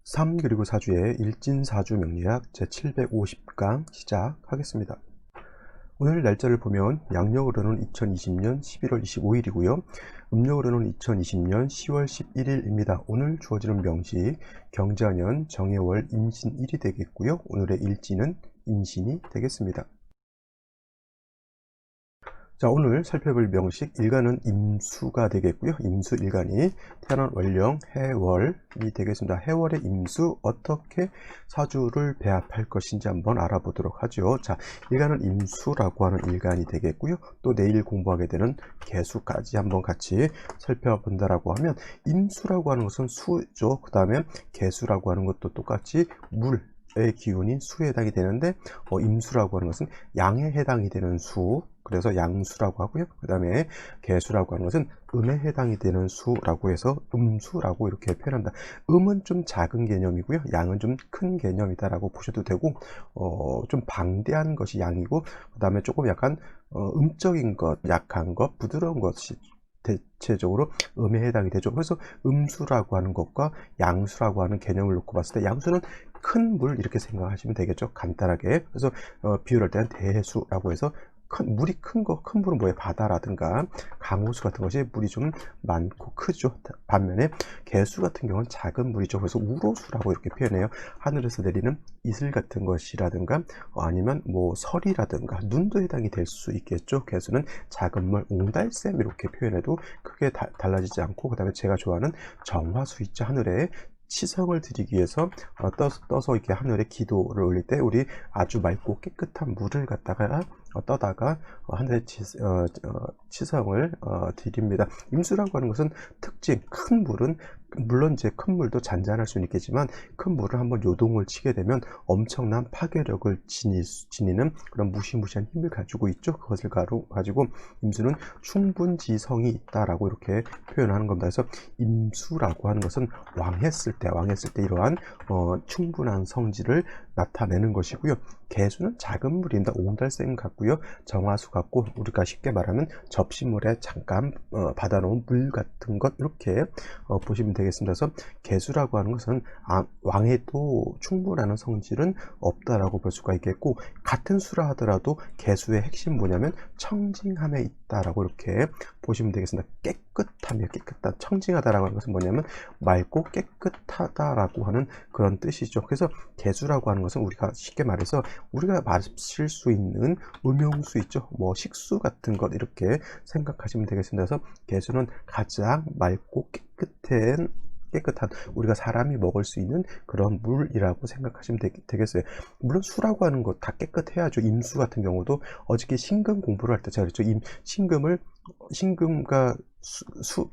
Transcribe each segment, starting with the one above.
3 그리고 4주의 일진사주 명리학 제750강 시작하겠습니다. 오늘 날짜를 보면 양력으로는 2020년 11월 25일이고요. 음력으로는 2020년 10월 11일입니다. 오늘 주어지는 명시 경자년 정해월 임신일이 되겠고요. 오늘의 일진은 임신이 되겠습니다. 자, 오늘 살펴볼 명식 일간은 임수가 되겠고요. 임수 일간이 태어난 월령 해월이 되겠습니다. 해월의 임수 어떻게 사주를 배합할 것인지 한번 알아보도록 하죠. 자, 일간은 임수라고 하는 일간이 되겠고요. 또 내일 공부하게 되는 개수까지 한번 같이 살펴본다라고 하면 임수라고 하는 것은 수죠. 그 다음에 개수라고 하는 것도 똑같이 물의 기운이 수에 해당이 되는데 임수라고 하는 것은 양에 해당이 되는 수, 그래서 양수라고 하고요. 그 다음에 개수라고 하는 것은 음에 해당이 되는 수라고 해서 음수라고 이렇게 표현합니다. 음은 좀 작은 개념이고요. 양은 좀 큰 개념이다 라고 보셔도 되고, 좀 방대한 것이 양이고, 그 다음에 조금 약간 음적인 것, 약한 것, 부드러운 것이 대체적으로 음에 해당이 되죠. 그래서 음수라고 하는 것과 양수라고 하는 개념을 놓고 봤을 때 양수는 큰 물 이렇게 생각하시면 되겠죠. 간단하게. 그래서 비유를 할 때는 대수라고 해서 물이 큰 물은 뭐예요? 바다라든가 강호수 같은 것이 물이 좀 많고 크죠. 반면에 개수 같은 경우는 작은 물이죠. 그래서 우로수라고 이렇게 표현해요. 하늘에서 내리는 이슬 같은 것이라든가 아니면 뭐 설이라든가 눈도 해당이 될 수 있겠죠. 개수는 작은 물, 옹달샘 이렇게 표현해도 크게 달라지지 않고, 그 다음에 제가 좋아하는 정화수 있죠. 하늘에 치성을 드리기 위해서 떠서 이렇게 하늘에 기도를 올릴 때 우리 아주 맑고 깨끗한 물을 갖다가 떠다가 하늘에 치성을 드립니다. 임수라고 하는 것은 특징, 큰 물은 물론 이제 큰 물도 잔잔할 수는 있겠지만 큰 물을 한번 요동을 치게 되면 엄청난 파괴력을 지니는 그런 무시무시한 힘을 가지고 있죠. 그것을 가지고 임수는 충분지성이 있다라고 이렇게 표현하는 겁니다. 그래서 임수라고 하는 것은 왕했을 때 이러한 충분한 성질을 나타내는 것이고요. 개수는 작은 물입니다. 옹달샘 같고요. 정화수 같고, 우리가 쉽게 말하면 접시물에 잠깐 받아놓은 물 같은 것 이렇게 보시면 되겠습니다. 그래서 개수라고 하는 것은 왕에도 충분한 성질은 없다라고 볼 수가 있겠고, 같은 수라 하더라도 개수의 핵심 뭐냐면 청징함에 있다라고 이렇게 보시면 되겠습니다. 깨끗한 청징하다라고 하는 것은 뭐냐면 맑고 깨끗하다라고 하는 그런 뜻이죠. 그래서 개수라고 하는 것은 우리가 쉽게 말해서 우리가 마실 수 있는 음용수 있죠. 뭐 식수 같은 것 이렇게 생각하시면 되겠습니다. 그래서 개수는 가장 맑고 깨끗한 우리가 사람이 먹을 수 있는 그런 물이라고 생각하시면 되겠어요. 물론 수라고 하는 것 다 깨끗해야죠. 임수 같은 경우도 어저께 신금 공부를 할 때 제가 그랬죠. 신금과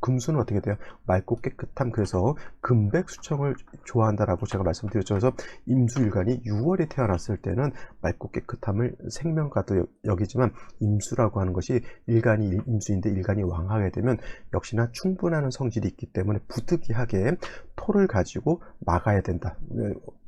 금수는 어떻게 돼요? 맑고 깨끗함. 그래서 금백수청을 좋아한다라고 제가 말씀드렸죠. 그래서 임수일간이 6월에 태어났을 때는 맑고 깨끗함을 생명과도 여기지만, 임수라고 하는 것이 일간이 임수인데 일간이 왕하게 되면 역시나 충분한 성질이 있기 때문에 부득이하게 토를 가지고 막아야 된다.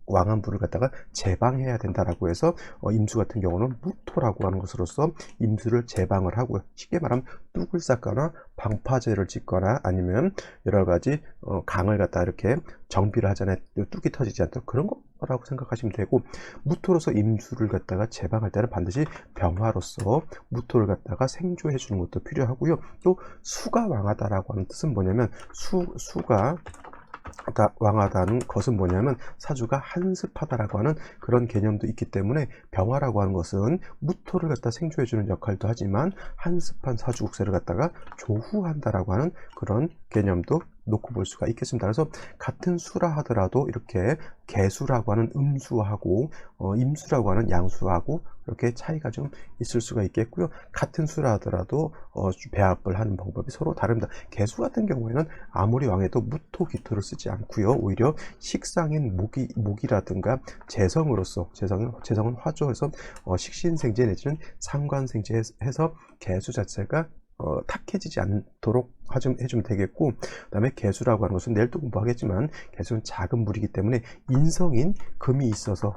왕한 물을 갖다가 제방해야 된다라고 해서 임수 같은 경우는 무토라고 하는 것으로서 임수를 제방을 하고요. 쉽게 말하면 뚝을 쌓거나 방파제를 짓거나 아니면 여러 가지 강을 갖다 이렇게 정비를 하잖아요. 뚝이 터지지 않도록 그런 거라고 생각하시면 되고, 무토로서 임수를 갖다가 제방할 때는 반드시 병화로서 무토를 갖다가 생조해 주는 것도 필요하고요. 또 수가 왕하다라고 하는 뜻은 뭐냐면 수가 왕하다는 것은 뭐냐면 사주가 한습하다라고 하는 그런 개념도 있기 때문에, 병화라고 하는 것은 무토를 갖다 생조해주는 역할도 하지만 한습한 사주 국세를 갖다가 조후한다라고 하는 그런 개념도 놓고 볼 수가 있겠습니다. 그래서 같은 수라 하더라도 이렇게 개수라고 하는 음수하고 임수라고 하는 양수하고 이렇게 차이가 좀 있을 수가 있겠고요. 같은 수라 하더라도 배합을 하는 방법이 서로 다릅니다. 개수 같은 경우에는 아무리 왕해도 무토 기토를 쓰지 않고요. 오히려 식상인 목이라든가 재성으로서, 재성은 화조에서 식신생재 내지는 상관생재 해서 개수 자체가 탁해지지 않도록 해주면 되겠고, 그 다음에 개수라고 하는 것은 내일 또 공부하겠지만 개수는 작은 물이기 때문에 인성인 금이 있어서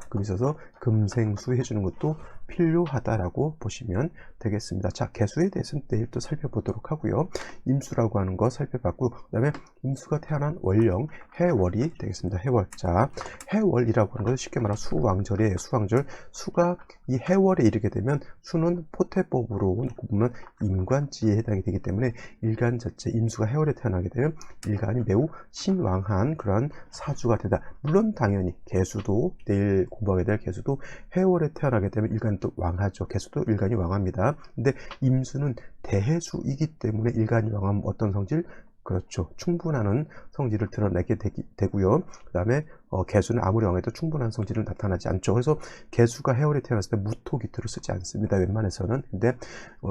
금생수 해주는 것도 필요하다라고 보시면 되겠습니다. 자, 개수에 대해서는 내일 또 살펴보도록 하고요. 임수라고 하는 거 살펴봤고, 그 다음에 임수가 태어난 월령, 해월이 되겠습니다. 해월. 자, 해월이라고 하는 것은 쉽게 말하면 수왕절이에요. 수왕절. 수가 이 해월에 이르게 되면 수는 포태법으로 보면 임관지에 해당이 되기 때문에 일간 자체, 임수가 해월에 태어나게 되면 일간이 매우 신왕한 그러한 사주가 되다. 물론 당연히 개수도 내일 공부하게 될 개수도 해월에 태어나게 되면 일간이 또 왕하죠. 개수도 일간이 왕합니다. 근데 임수는 대해수이기 때문에 일간이 왕하면 어떤 성질? 그렇죠. 충분한 성질을 드러내게 되고요. 그 다음에 개수는 아무리 왕해도 충분한 성질은 나타나지 않죠. 그래서 개수가 해월에 태어났을 때 무토 기토를 쓰지 않습니다. 웬만해서는. 근데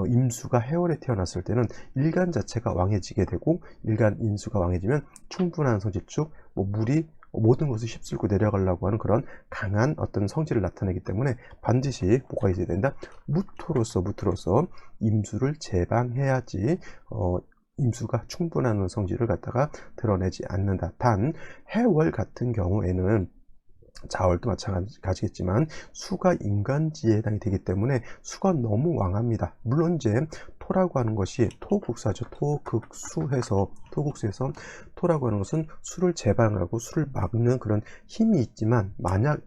임수가 해월에 태어났을 때는 일간 자체가 왕해지게 되고 일간 임수가 왕해지면 충분한 성질 쭉 물이 모든 것을 휩쓸고 내려가려고 하는 그런 강한 어떤 성질을 나타내기 때문에 반드시 뭐가 있어야 된다? 무토로서 임수를 제방해야지 임수가 충분한 성질을 갖다가 드러내지 않는다. 단 해월 같은 경우에는 자월도 마찬가지겠지만 수가 인간지에 해당이 되기 때문에 수가 너무 왕합니다. 물론 이제 토라고 하는 것이 토국사죠. 토극수해서 토국수에서 토라고 하는 것은 수를 제방하고 수를 막는 그런 힘이 있지만 만약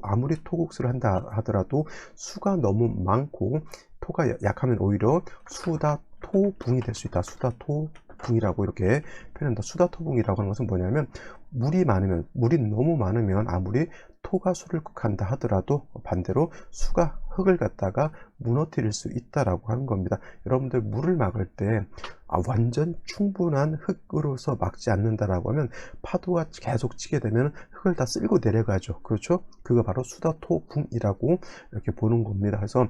아무리 토국수를 한다 하더라도 수가 너무 많고 토가 약하면 오히려 수다토붕이 될 수 있다. 수다토붕이라고 이렇게 표현한다. 수다토붕이라고 하는 것은 뭐냐면 물이 너무 많으면 아무리 토가 수를 극한다 하더라도 반대로 수가 흙을 갖다가 무너뜨릴 수 있다라고 하는 겁니다. 여러분들 물을 막을 때 완전 충분한 흙으로서 막지 않는다라고 하면 파도가 계속 치게 되면 흙을 다 쓸고 내려가죠. 그렇죠? 그거 바로 수다토붕이라고 이렇게 보는 겁니다. 그래서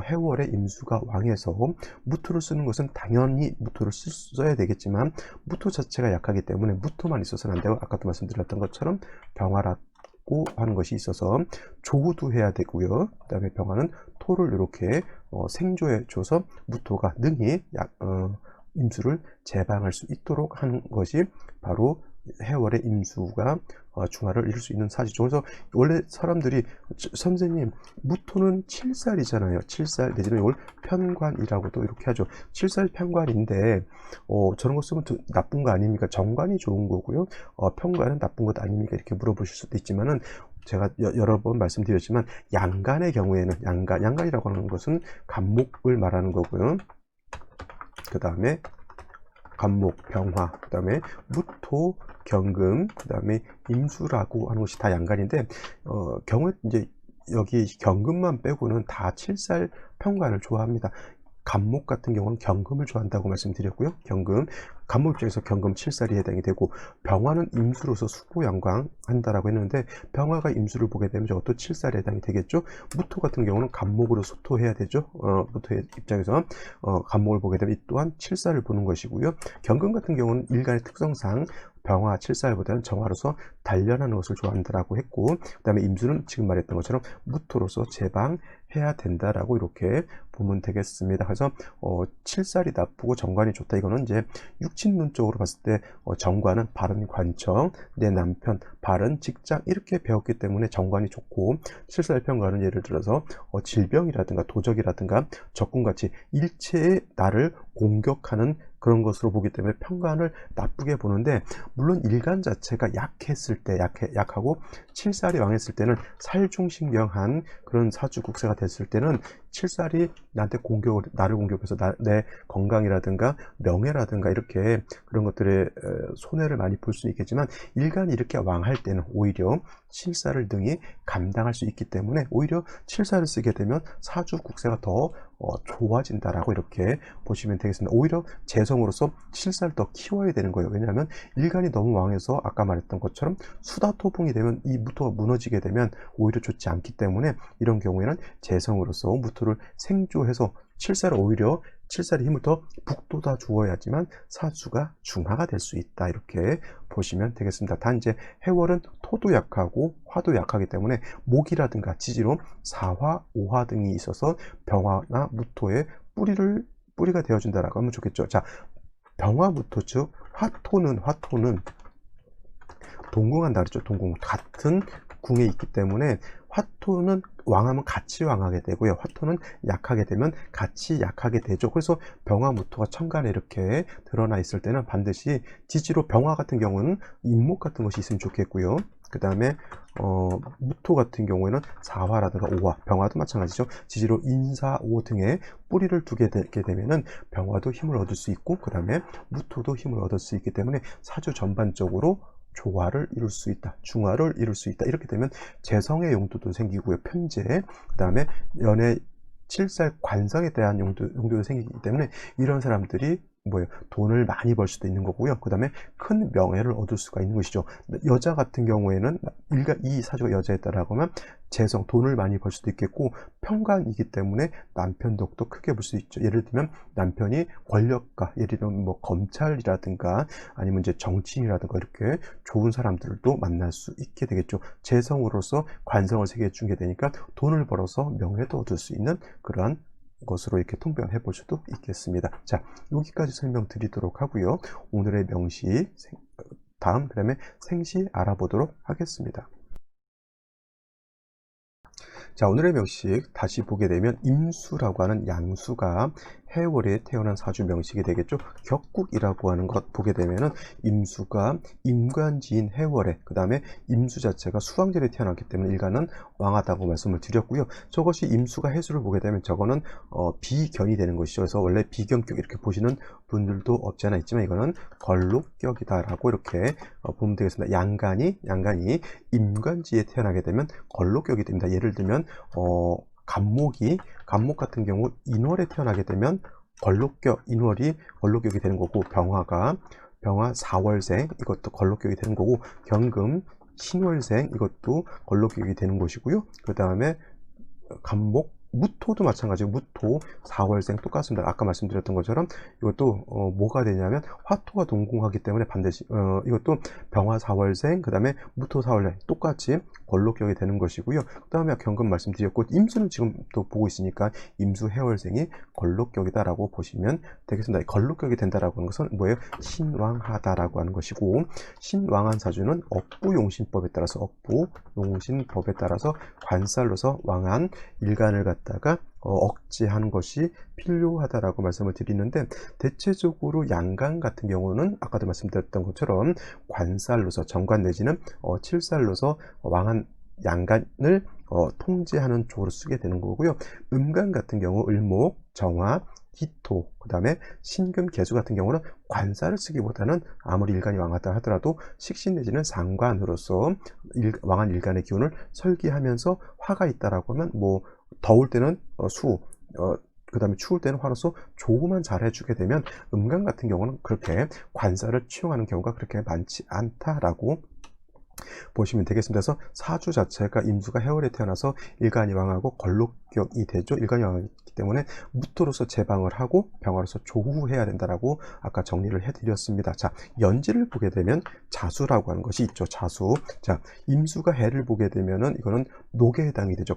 해월에 임수가 왕해서 무토를 쓰는 것은 당연히 무토를 써야 되겠지만 무토 자체가 약하기 때문에 무토만 있어서는 안 되고 아까도 말씀드렸던 것처럼 병화라고 하는 것이 있어서 조우도 해야 되고요. 그 다음에 병화는 토를 이렇게 생조해 줘서 무토가 능히 임수를 제방할 수 있도록 하는 것이 바로 해월의 임수가 중화를 이룰 수 있는 사지죠. 그래서 원래 사람들이 선생님 무토는 7살이잖아요. 7살 내지는 이걸 편관이라고도 이렇게 하죠. 7살 편관인데 저런 거 쓰면 나쁜 거 아닙니까? 정관이 좋은 거고요. 편관은 나쁜 것 아닙니까? 이렇게 물어보실 수도 있지만은 제가 여러 번 말씀드렸지만 양간의 경우에는 양간이라고 하는 것은 간목을 말하는 거고요. 그 다음에 간목, 병화, 그 다음에 무토, 경금, 그 다음에 임수라고 하는 것이 다 양간인데 경우에 이제 여기 경금만 빼고는 다 7살 편관을 좋아합니다. 간목 같은 경우는 경금을 좋아한다고 말씀드렸고요. 경금, 간목 입장에서 경금 7살이 해당이 되고 병화는 임수로서 수고양광 한다라고 했는데 병화가 임수를 보게 되면 저것도 7살에 해당이 되겠죠. 무토 같은 경우는 간목으로 수토해야 되죠. 무토의 입장에서 간목을 보게 되면 이 또한 7살을 보는 것이고요. 경금 같은 경우는 일간의 특성상 병화 7살보다는 정화로서 단련하는 것을 좋아한다라고 했고 그 다음에 임수는 지금 말했던 것처럼 무토로서 제방해야 된다라고 이렇게 보면 되겠습니다. 그래서 7살이 나쁘고 정관이 좋다. 이거는 이제 육친론적으로 봤을 때 정관은 발은 관청, 내 남편, 발은 직장 이렇게 배웠기 때문에 정관이 좋고 7살 편관은 예를 들어서 질병이라든가 도적이라든가 적군같이 일체의 나를 공격하는 그런 것으로 보기 때문에 편관을 나쁘게 보는데 물론 일간 자체가 약했을 때 약하고 7살이 왕했을 때는 살중신경한 그런 사주국세가 됐을 때는 7살이 나를 공격해서 내 건강이라든가 명예라든가 이렇게 그런 것들에 손해를 많이 볼 수는 있겠지만 일간이 이렇게 왕할 때는 오히려 7살을 능히 감당할 수 있기 때문에 오히려 7살을 쓰게 되면 사주국세가 더 좋아진다라고 이렇게 보시면 되겠습니다. 오히려 재성으로서 7살 더 키워야 되는 거예요. 왜냐하면 일간이 너무 왕해서 아까 말했던 것처럼 수다토붕이 되면 이 무토가 무너지게 되면 오히려 좋지 않기 때문에 이런 경우에는 재성으로서 무토를 생조해서 7살을 오히려 7살의 힘을 더 북돋아 주어야지만 사주가 중화가 될 수 있다. 이렇게 보시면 되겠습니다. 단 이제 해월은 토도 약하고 화도 약하기 때문에 목이라든가 지지로 4화, 5화 등이 있어서 병화나 무토의 뿌리가 되어준다라고 하면 좋겠죠. 자, 병화무토 즉 화토는 동궁한다 그랬죠. 동궁 같은 궁에 있기 때문에 화토는 왕하면 같이 왕하게 되고요. 화토는 약하게 되면 같이 약하게 되죠. 그래서 병화무토가 천간에 이렇게 드러나 있을 때는 반드시 지지로 병화 같은 경우는 인목 같은 것이 있으면 좋겠고요. 그 다음에 무토 같은 경우에는 사화라든가 오화, 병화도 마찬가지죠. 지지로 인사, 오 등의 뿌리를 두게 되면은 병화도 힘을 얻을 수 있고, 그 다음에 무토도 힘을 얻을 수 있기 때문에 사주 전반적으로 조화를 이룰 수 있다, 중화를 이룰 수 있다. 이렇게 되면 재성의 용도도 생기고요. 편재, 그 다음에 연애, 칠살 관성에 대한 용도도 생기기 때문에 이런 사람들이 뭐예요? 돈을 많이 벌 수도 있는 거고요. 그 다음에 큰 명예를 얻을 수가 있는 것이죠. 여자 같은 경우에는 이 사주가 여자였다라고 하면 재성, 돈을 많이 벌 수도 있겠고, 편관이기 때문에 남편 덕도 크게 볼 수 있죠. 예를 들면 남편이 권력가, 예를 들면 뭐 검찰이라든가 아니면 이제 정치인이라든가 이렇게 좋은 사람들도 만날 수 있게 되겠죠. 재성으로서 관성을 세계에 주게 되니까 돈을 벌어서 명예도 얻을 수 있는 그러한 것으로 이렇게 통변해 볼 수도 있겠습니다. 자, 여기까지 설명드리도록 하고요. 오늘의 명시 다음, 그다음에 생시 알아보도록 하겠습니다. 자, 오늘의 명식 다시 보게 되면 임수라고 하는 양수가 해월에 태어난 사주 명식이 되겠죠. 격국이라고 하는 것 보게 되면은 임수가 임관지인 해월에, 그 다음에 임수 자체가 수왕절에 태어났기 때문에 일간은 왕하다고 말씀을 드렸고요. 저것이 임수가 해수를 보게 되면 저거는 비견이 되는 것이죠. 그래서 원래 비견격 이렇게 보시는 분들도 없지 않아 있지만 이거는 걸록격이다라고 이렇게 보면 되겠습니다. 양간이 임관지에 태어나게 되면 걸록격이 됩니다. 예를 들면 간목 같은 경우 인월에 태어나게 되면 인월이 걸록격이 되는 거고, 병화 4월생 이것도 걸록격이 되는 거고, 경금 신월생 이것도 걸록격이 되는 것이고요. 그 다음에 간목, 무토도 마찬가지고 무토 4월생 똑같습니다. 아까 말씀드렸던 것처럼 이것도 뭐가 되냐면 화토가 동궁하기 때문에 반드시 이것도 병화 4월생, 그 다음에 무토 4월생 똑같이 걸록격이 되는 것이고요. 그 다음에 경금 말씀드렸고, 임수는 지금 또 보고 있으니까 임수 해월생이 걸록격이다라고 보시면 되겠습니다. 걸록격이 된다라고 하는 것은 뭐예요? 신왕하다라고 하는 것이고, 신왕한 사주는 업부용신법에 따라서 관살로서 왕한 일간을 갖다가 억제하는 것이 필요하다라고 말씀을 드리는데, 대체적으로 양간 같은 경우는 아까도 말씀드렸던 것처럼 관살로서 정관 내지는 칠살로서 왕한 양간을 통제하는 쪽으로 쓰게 되는 거고요. 음간 같은 경우 을목, 정화, 기토, 그 다음에 신금, 계수 같은 경우는 관살을 쓰기보다는 아무리 일간이 왕하다 하더라도 식신 내지는 상관으로서 왕한 일간의 기운을 설계하면서 화가 있다라고 하면 뭐 더울 때는 그 다음에 추울 때는 화로서 조금만 잘 해주게 되면, 음간 같은 경우는 그렇게 관살을 취용하는 경우가 그렇게 많지 않다라고 보시면 되겠습니다. 그래서 사주 자체가 임수가 해월에 태어나서 일간이 왕하고 걸록격이 되죠. 일간이 왕하기 때문에 무토로서 제방을 하고 병화로서 조후해야 된다라고 아까 정리를 해드렸습니다. 자, 연지를 보게 되면 자수라고 하는 것이 있죠. 자수. 자, 임수가 해를 보게 되면은 이거는 녹에 해당이 되죠.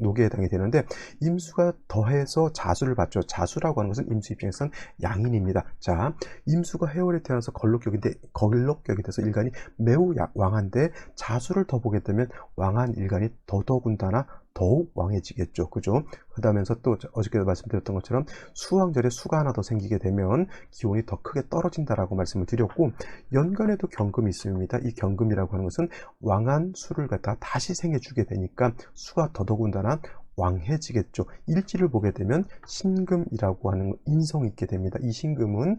녹에 해당이 되는데, 임수가 더해서 자수를 받죠. 자수라고 하는 것은 임수 입장에서는 양인입니다. 자, 임수가 해월에 태어나서 걸록격이 돼서 일간이 매우 왕한데, 자수를 더 보게 되면 왕한 일간이 더더군다나 더욱 왕해지겠죠. 그죠? 그러면서 또 어저께도 말씀드렸던 것처럼 수왕절에 수가 하나 더 생기게 되면 기온이 더 크게 떨어진다라고 말씀을 드렸고, 연간에도 경금이 있습니다. 이 경금이라고 하는 것은 왕한 수를 갖다 다시 생해주게 되니까 수가 더더군다나 왕해지겠죠. 일지를 보게 되면 신금이라고 하는 인성이 있게 됩니다. 이 신금은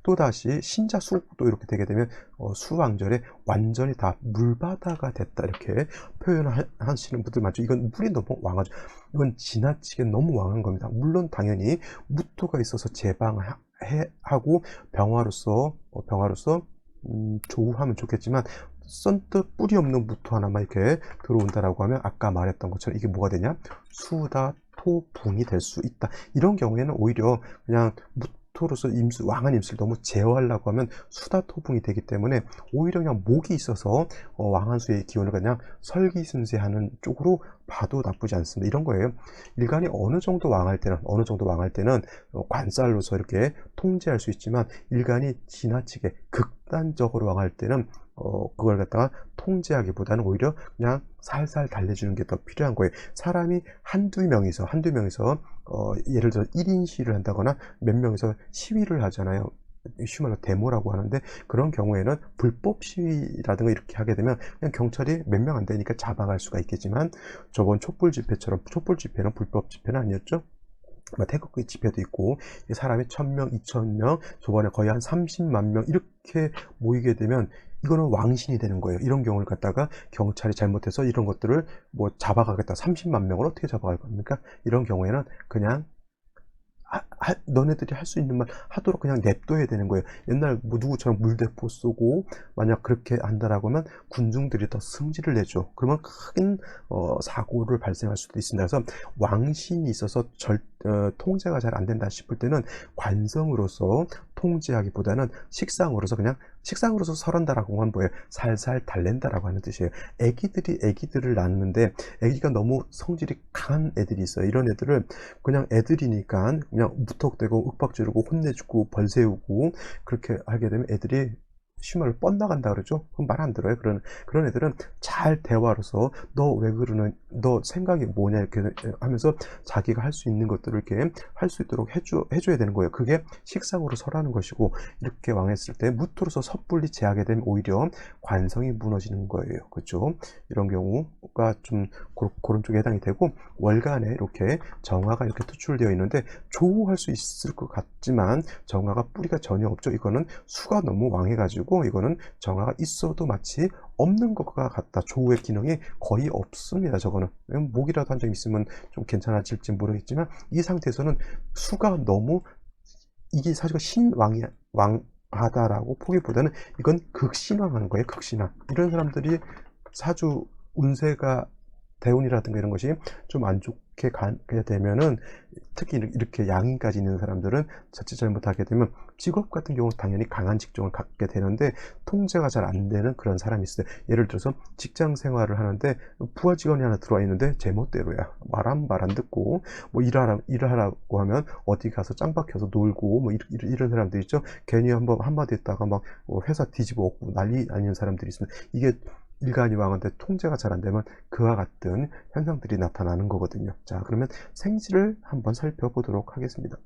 또다시 신자수도 이렇게 되게 되면 수왕절에 완전히 다 물바다가 됐다 이렇게 표현하시는 분들 많죠. 이건 물이 너무 왕하죠. 이건 지나치게 너무 왕한 겁니다. 물론 당연히 무토가 있어서 제방하고 병화로서 조우하면 좋겠지만, 선뜻 뿌리 없는 무토 하나만 이렇게 들어온다라고 하면 아까 말했던 것처럼 이게 뭐가 되냐? 수다 토붕이 될 수 있다. 이런 경우에는 오히려 그냥 무토로서 임수, 왕한 임수를 너무 제어하려고 하면 수다토붕이 되기 때문에 오히려 그냥 목이 있어서 왕한수의 기운을 그냥 설기순세하는 쪽으로 봐도 나쁘지 않습니다. 이런 거예요. 일간이 어느 정도 왕할 때는 관살로서 이렇게 통제할 수 있지만, 일간이 지나치게 극단적으로 왕할 때는 그걸 갖다가 통제하기보다는 오히려 그냥 살살 달래주는 게 더 필요한 거예요. 사람이 한두 명이서 예를 들어 1인 시위를 한다거나 몇 명이서 시위를 하잖아요. 쉬운 말로 데모라고 하는데, 그런 경우에는 불법 시위라든가 이렇게 하게 되면 그냥 경찰이 몇 명 안 되니까 잡아갈 수가 있겠지만, 저번 촛불 집회처럼, 촛불 집회는 불법 집회는 아니었죠. 태극기 집회도 있고 사람이 1000명, 2000명, 저번에 거의 한 30만 명 이렇게 모이게 되면 이거는 왕신이 되는 거예요. 이런 경우를 갖다가 경찰이 잘못해서 이런 것들을 뭐 잡아가겠다, 30만 명을 어떻게 잡아갈 겁니까? 이런 경우에는 그냥 너네들이 할 수 있는 말 하도록 그냥 냅둬야 되는 거예요. 옛날 뭐 누구처럼 물대포 쏘고 만약 그렇게 한다라고 하면 군중들이 더 승질을 내죠. 그러면 큰 사고를 발생할 수도 있습니다. 그래서 왕신이 있어서 통제가 잘 안 된다 싶을 때는 관성으로서 통제하기보다는 식상으로서 설한다라고 하면 뭐예요? 살살 달랜다라고 하는 뜻이에요. 애기들을 낳는데 애기가 너무 성질이 강한 애들이 있어요. 이런 애들을 그냥 애들이니까 그냥 무턱대고 윽박 지르고 혼내주고 벌세우고 그렇게 하게 되면 애들이 쉬운 말로 뻗나간다 그러죠. 그럼 말 안 들어요. 그런 애들은 잘 대화로서 너 왜 그러는, 너 생각이 뭐냐 이렇게 하면서 자기가 할 수 있는 것들을 이렇게 할 수 있도록 해줘야 되는 거예요. 그게 식상으로 설하는 것이고, 이렇게 왕했을 때 무토로서 섣불리 제하게 되면 오히려 관성이 무너지는 거예요. 그렇죠? 이런 경우가 좀 그런 쪽에 해당이 되고, 월간에 이렇게 정화가 이렇게 투출되어 있는데 조우할 수 있을 것 같지만 정화가 뿌리가 전혀 없죠. 이거는 수가 너무 왕해가지고 이거는 정화가 있어도 마치 없는 것과 같다. 조우의 기능이 거의 없습니다. 저거는 목이라도 한 점 있으면 좀 괜찮아질지 모르겠지만, 이 상태에서는 수가 너무, 이게 사실 왕하다라고 포기보다는 이건 극신왕하는 거예요. 극신왕. 이런 사람들이 사주 운세가 대운이라든가 이런 것이 좀 안 좋게 가게 되면은, 특히 이렇게 양인까지 있는 사람들은 자칫 잘못하게 되면 직업 같은 경우는 당연히 강한 직종을 갖게 되는데 통제가 잘 안 되는 그런 사람이 있어요. 예를 들어서 직장 생활을 하는데 부하 직원이 하나 들어와 있는데 제멋대로야. 말 안 듣고 뭐 일하라고 하면 어디 가서 짱 박혀서 놀고 뭐 이런 사람들 있죠. 괜히 한마디 했다가 막 회사 뒤집어 엎고 난리 아니는 사람들이 있습니다. 이게 일간이 왕한테 통제가 잘 안 되면 그와 같은 현상들이 나타나는 거거든요. 자, 그러면 생시를 한번 살펴보도록 하겠습니다.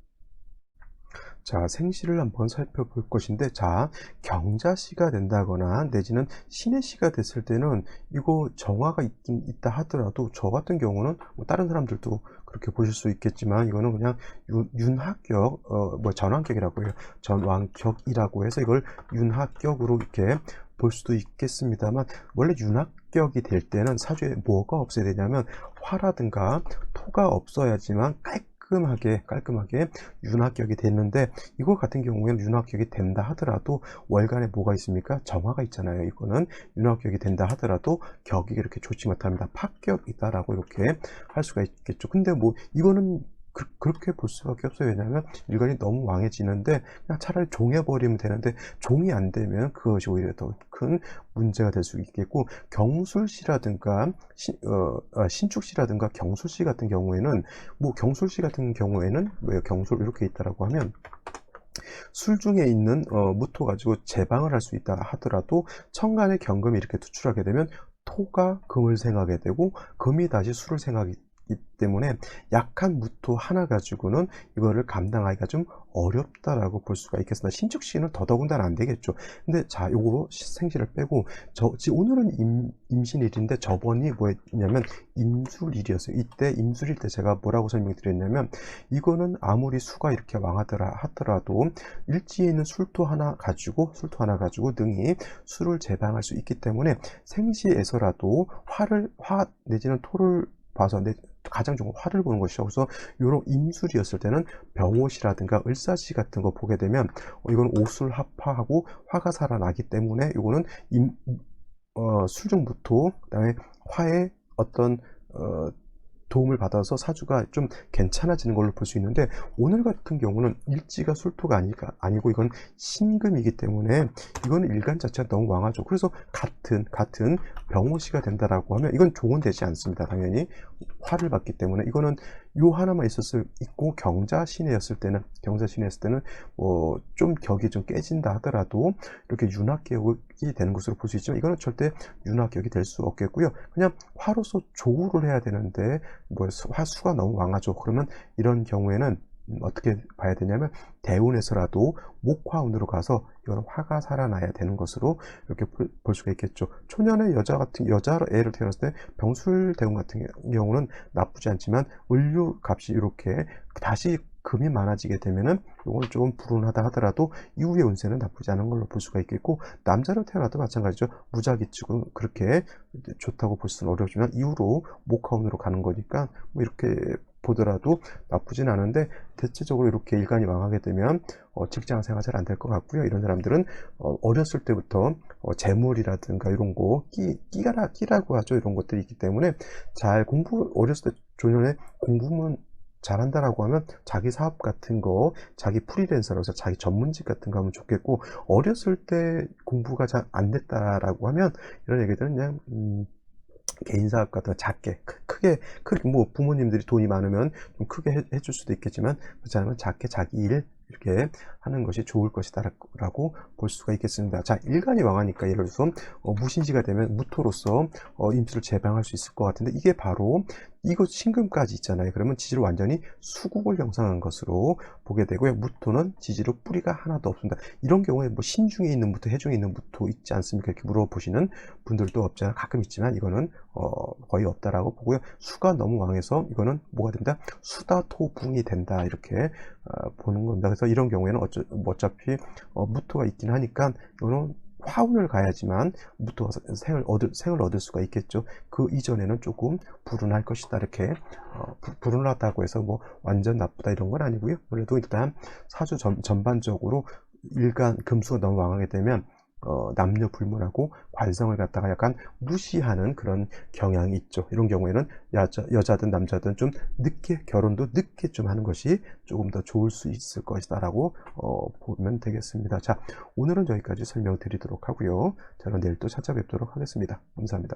자, 생시를 한번 살펴볼 것인데, 자, 경자시가 된다거나 내지는 신해시가 됐을 때는 이거 정화가 있긴 있다 하더라도, 저 같은 경우는 뭐 다른 사람들도 그렇게 보실 수 있겠지만, 이거는 그냥 윤합격, 전왕격이라고 해요. 전왕격이라고 해서 이걸 윤합격으로 이렇게 볼 수도 있겠습니다만, 원래 윤합격이 될 때는 사주에 뭐가 없어야 되냐면 화라든가 토가 없어야지만 깔끔하게 윤합격이 됐는데, 이거 같은 경우에는 윤합격이 된다 하더라도 월간에 뭐가 있습니까? 정화가 있잖아요. 이거는 윤합격이 된다 하더라도 격이 이렇게 좋지 못합니다. 파격이다라고 이렇게 할 수가 있겠죠. 근데 뭐 이거는 그렇게 볼 수밖에 없어요. 왜냐하면 일간이 너무 왕해지는데 그냥 차라리 종해버리면 되는데, 종이 안 되면 그것이 오히려 더 큰 문제가 될 수 있겠고, 경술시라든가 신축시라든가 경술시 같은 경우에는, 뭐 경술시 같은 경우에는 왜 경술 이렇게 있다라고 하면 술 중에 있는 무토 가지고 제방을 할 수 있다 하더라도 천간에 경금이 이렇게 투출하게 되면 토가 금을 생하게 되고 금이 다시 술을 생하기 때문에 약한 무토 하나 가지고는 이거를 감당하기가 좀 어렵다라고 볼 수가 있겠습니다. 신축시는 더더군다나 안 되겠죠. 근데 자, 요거 생시를 빼고, 오늘은 임신일인데 저번이 뭐였냐면 임술일이었어요. 이때 임술일 때 제가 뭐라고 설명드렸냐면, 이거는 아무리 수가 이렇게 왕하더라 하더라도 일지에 있는 술토 하나 가지고 능히 술을 제방할 수 있기 때문에 생시에서라도 화 내지는 토를 봐서 가장 좋은 화를 보는 것이죠. 그래서 이런 임술이었을 때는 병옷이라든가 을사시 같은 거 보게 되면 이건 오술합화하고 화가 살아나기 때문에 이거는 술중부토, 그다음에 화의 어떤 도움을 받아서 사주가 좀 괜찮아지는 걸로 볼 수 있는데, 오늘 같은 경우는 일지가 술토가 아니고 이건 신금이기 때문에 이거는 일간 자체가 너무 왕하죠. 그래서 같은 병호시가 된다라고 하면 이건 좋은 되지 않습니다. 당연히 화를 받기 때문에 이거는 요 하나만 있고 경자신이었을 때는 뭐 좀 격이 좀 깨진다 하더라도 이렇게 윤학격이 되는 것으로 볼 수 있지만, 이거는 절대 윤학격이 될 수 없겠고요. 그냥 화로서 조우를 해야 되는데 뭐 화수가 너무 왕하죠. 그러면 이런 경우에는 어떻게 봐야 되냐면, 대운에서라도 목화운으로 가서 이거는 화가 살아나야 되는 것으로 이렇게 볼 수가 있겠죠. 초년의 여자 애를 태어났을 때 병술대운 같은 경우는 나쁘지 않지만, 을류 값이 이렇게 다시 금이 많아지게 되면은 이건 조금 불운하다 하더라도 이후의 운세는 나쁘지 않은 걸로 볼 수가 있겠고, 남자로 태어나도 마찬가지죠. 무작위 측은 그렇게 좋다고 볼 수는 어렵지만 이후로 목화운으로 가는 거니까 뭐 이렇게 보더라도 나쁘진 않은데, 대체적으로 이렇게 일간이 망하게 되면 직장 생활 잘 안 될 것 같고요. 이런 사람들은 어렸을 때부터 재물이라든가 이런 거 끼라고 하죠. 이런 것들이 있기 때문에 잘 어렸을 때 조년에 공부만 잘한다라고 하면 자기 사업 같은 거, 자기 프리랜서라고 해서 자기 전문직 같은 거 하면 좋겠고, 어렸을 때 공부가 잘 안 됐다라고 하면 이런 얘기들은 그냥 개인 사업 같은 거 작게, 크게 뭐 부모님들이 돈이 많으면 좀 크게 해줄 수도 있겠지만, 그렇지 않으면 작게 자기 일 이렇게 하는 것이 좋을 것이다라고 볼 수가 있겠습니다. 자, 일간이 왕하니까 예를 들어서 무신시가 되면 무토로서 임수를 재방할 수 있을 것 같은데, 이게 바로 이거 신금까지 있잖아요. 그러면 지지로 완전히 수국을 형성한 것으로 보게 되고요. 무토는 지지로 뿌리가 하나도 없습니다. 이런 경우에 뭐 신중에 있는 무토, 해중에 있는 무토 있지 않습니까? 이렇게 물어보시는 분들도 없지 않아 가끔 있지만, 이거는 거의 없다라고 보고요. 수가 너무 왕해서 이거는 뭐가 된다? 수다토붕이 된다, 이렇게 보는 겁니다. 그래서 이런 경우에는 어차피 무토가 있긴 하니까 이거는 화운을 가야지만 무토가 생을 얻을 수가 있겠죠. 그 이전에는 조금 불운할 것이다, 이렇게 불운하다고 해서 뭐 완전 나쁘다 이런 건 아니고요. 그래도 일단 사주 전반적으로 일간 금수가 너무 왕하게 되면 남녀 불문하고 관성을 갖다가 약간 무시하는 그런 경향이 있죠. 이런 경우에는 여자든 남자든 좀 결혼도 늦게 좀 하는 것이 조금 더 좋을 수 있을 것이다 라고 보면 되겠습니다. 자, 오늘은 여기까지 설명드리도록 하고요. 저는 내일 또 찾아뵙도록 하겠습니다. 감사합니다.